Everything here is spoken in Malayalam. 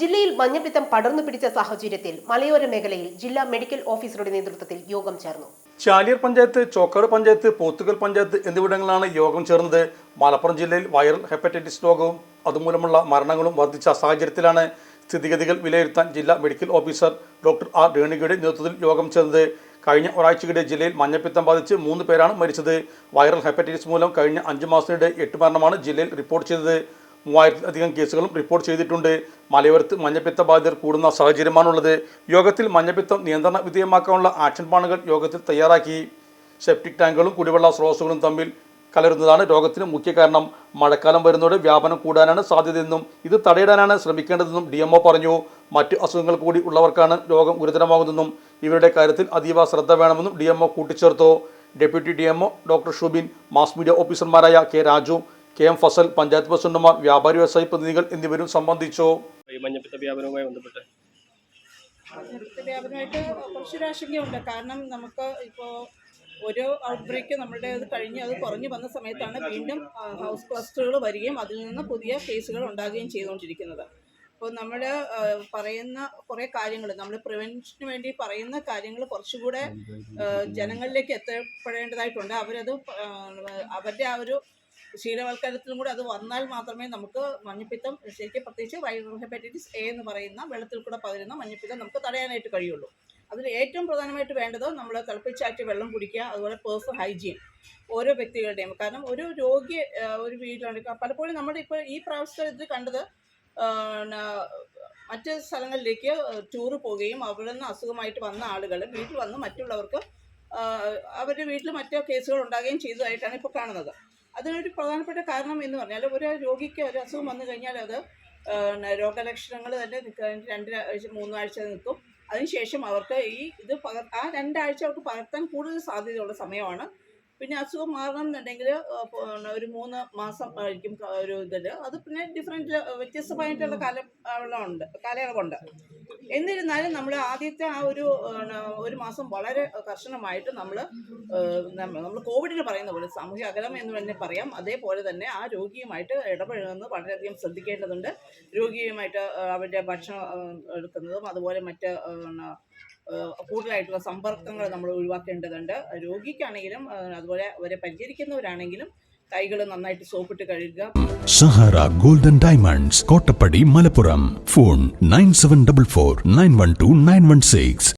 ജില്ലയിൽ മഞ്ഞപ്പിത്തം പടർന്നു പിടിച്ച സാഹചര്യത്തിൽ മലയോര മേഖലയിൽ ജില്ലാ മെഡിക്കൽ ഓഫീസറുടെ നേതൃത്വത്തിൽ യോഗം ചേർന്നു. ചാലിയാർ പഞ്ചായത്ത്, ചോക്കാട് പഞ്ചായത്ത്, പോത്തുകൽ പഞ്ചായത്ത് എന്നിവിടങ്ങളിലാണ് യോഗം ചേർന്നത്. മലപ്പുറം ജില്ലയിൽ വൈറൽ ഹെപ്പറ്റൈറ്റിസ് രോഗവും അതുമൂലമുള്ള മരണങ്ങളും വർദ്ധിച്ച സാഹചര്യത്തിലാണ് സ്ഥിതിഗതികൾ വിലയിരുത്താൻ ജില്ലാ മെഡിക്കൽ ഓഫീസർ ഡോക്ടർ ആർ രേണുകയുടെ നേതൃത്വത്തിൽ യോഗം ചേർന്നത്. കഴിഞ്ഞ ഒരാഴ്ചക്കിടെ ജില്ലയിൽ മഞ്ഞപ്പിത്തം ബാധിച്ച് 3 പേരാണ് മരിച്ചത്. വൈറൽ ഹെപ്പറ്റൈറ്റിസ് മൂലം കഴിഞ്ഞ 5 മാസത്തിനിടെ 8 മരണമാണ് ജില്ലയിൽ റിപ്പോർട്ട് ചെയ്തത്. 3000-ലധികം കേസുകളും റിപ്പോർട്ട് ചെയ്തിട്ടുണ്ട്. മലയോരത്ത് മഞ്ഞപ്പിത്ത ബാധിതർ കൂടുന്ന സാഹചര്യമാണുള്ളത്. യോഗത്തിൽ മഞ്ഞപ്പിത്തം നിയന്ത്രണ വിധേയമാക്കാനുള്ള ആക്ഷൻ പ്ലാനുകൾ യോഗത്തിൽ തയ്യാറാക്കി. സെപ്റ്റിക് ടാങ്കുകളും കുടിവെള്ള സ്രോതസ്സുകളും തമ്മിൽ കലരുന്നതാണ് രോഗത്തിന് മുഖ്യ കാരണം. മഴക്കാലം വരുന്നതോടെ വ്യാപനം കൂടാനാണ് സാധ്യതയെന്നും ഇത് തടയിടാനാണ് ശ്രമിക്കേണ്ടതെന്നും DMO പറഞ്ഞു. മറ്റ് അസുഖങ്ങൾ കൂടി ഉള്ളവർക്കാണ് രോഗം ഗുരുതരമാകുന്നതെന്നും ഇവരുടെ കാര്യത്തിൽ അതീവ ശ്രദ്ധ വേണമെന്നും DMO കൂട്ടിച്ചേർത്തു. Deputy DMO doctor Shubin, mass media ഓഫീസർമാരായ കെ രാജു, KM ഫസൽ, പഞ്ചായത്ത് പ്രസിഡന്റുമാർ, വ്യാപാരി വ്യവസായി പ്രതിനിധികൾ എന്നിവരും സംബന്ധിച്ചു. മഞ്ഞപ്പിത്ത വ്യാപനവുമായി ബന്ധപ്പെട്ട് വ്യാപനമായിട്ട് കുറച്ചൊരു ആശങ്കയുണ്ട്. കാരണം നമുക്ക് ഇപ്പോൾ ഒരു ഔട്ട്ബ്രേക്ക് നമ്മുടെ അത് കഴിഞ്ഞ് അത് കുറഞ്ഞു വന്ന സമയത്താണ് വീണ്ടും ഹൗസ് ക്ലസ്റ്ററുകൾ വരികയും അതിൽ നിന്ന് പുതിയ കേസുകൾ ഉണ്ടാകുകയും ചെയ്തുകൊണ്ടിരിക്കുന്നത്. അപ്പോൾ നമ്മൾ പറയുന്ന കുറേ കാര്യങ്ങൾ, നമ്മൾ പ്രിവെൻഷന് വേണ്ടി പറയുന്ന കാര്യങ്ങൾ കുറച്ചുകൂടെ ജനങ്ങളിലേക്ക് എത്തപ്പെടേണ്ടതായിട്ടുണ്ട്. അവരുടെ ആ ഒരു ശീലവൽക്കരണത്തിലും കൂടെ അത് വന്നാൽ മാത്രമേ നമുക്ക് മഞ്ഞപ്പിത്തം, ശരിക്കും പ്രത്യേകിച്ച് വൈറൽ ഹെപ്പറ്റൈറ്റിസ് A എന്ന് പറയുന്ന വെള്ളത്തിൽ കൂടെ പകരുന്ന മഞ്ഞപ്പിത്തം നമുക്ക് തടയാനായിട്ട് കഴിയുള്ളൂ. അതിൽ ഏറ്റവും പ്രധാനമായിട്ട് വേണ്ടത് നമ്മൾ തിളപ്പിച്ചാറ്റിയ വെള്ളം കുടിക്കുക, അതുപോലെ പേഴ്സണൽ ഹൈജീൻ ഓരോ വ്യക്തികളുടെയും. കാരണം ഒരു രോഗി ഒരു വീട്ടിലാണ് പലപ്പോഴും നമ്മുടെ ഇപ്പോൾ ഈ പ്രാവശ്യത്തിൽ കണ്ടത്, മറ്റ് സ്ഥലങ്ങളിലേക്ക് ടൂറ് പോവുകയും അവിടെ നിന്ന് അസുഖമായിട്ട് വന്ന ആളുകൾ വീട്ടിൽ വന്ന് മറ്റുള്ളവർക്ക് അവരുടെ വീട്ടിൽ മറ്റു കേസുകൾ ഉണ്ടാകുകയും ചെയ്തതായിട്ടാണ് ഇപ്പോൾ കാണുന്നത്. അതിനൊരു പ്രധാനപ്പെട്ട കാരണം എന്ന് പറഞ്ഞാൽ, ഒരു രോഗിക്ക് ഒരു അസുഖം വന്നു കഴിഞ്ഞാൽ അത് രോഗലക്ഷണങ്ങൾ തന്നെ 2 ആഴ്ച 3 ആഴ്ച നിൽക്കും. അതിനുശേഷം അവർക്ക് ആ 2 ആഴ്ച അവർക്ക് പകർത്താൻ കൂടുതൽ സാധ്യതയുള്ള സമയമാണ്. പിന്നെ അസുഖം മാറണം എന്നുണ്ടെങ്കിൽ ഒരു 3 മാസം ആയിരിക്കും ഒരു അത് പിന്നെ വ്യത്യസ്തമായിട്ടുള്ള കാലയളവുണ്ട്. എന്നിരുന്നാലും നമ്മൾ ആദ്യത്തെ ആ ഒരു മാസം വളരെ കർശനമായിട്ട് നമ്മൾ കോവിഡിന് പറയുന്ന പോലെ സാമൂഹ്യ അകലം എന്ന് തന്നെ പറയാം. അതേപോലെ തന്നെ ആ രോഗിയുമായിട്ട് ഇടപഴകുന്നത് വളരെയധികം ശ്രദ്ധിക്കേണ്ടതുണ്ട്. രോഗിയുമായിട്ട് അവരുടെ ഭക്ഷണം എടുക്കുന്നതും അതുപോലെ മറ്റ് കൂടുതലായിട്ടുള്ള സമ്പർക്കങ്ങൾ നമ്മൾ ഒഴിവാക്കേണ്ടതുണ്ട്. രോഗിക്കാണെങ്കിലും അതുപോലെ അവരെ പരിചരിക്കുന്നവരാണെങ്കിലും കൈകൾ നന്നായിട്ട് സോപ്പിട്ട് കഴുകുക. Sahara golden diamonds, Kottappadi, Malappuram. Phone 9744 912 916.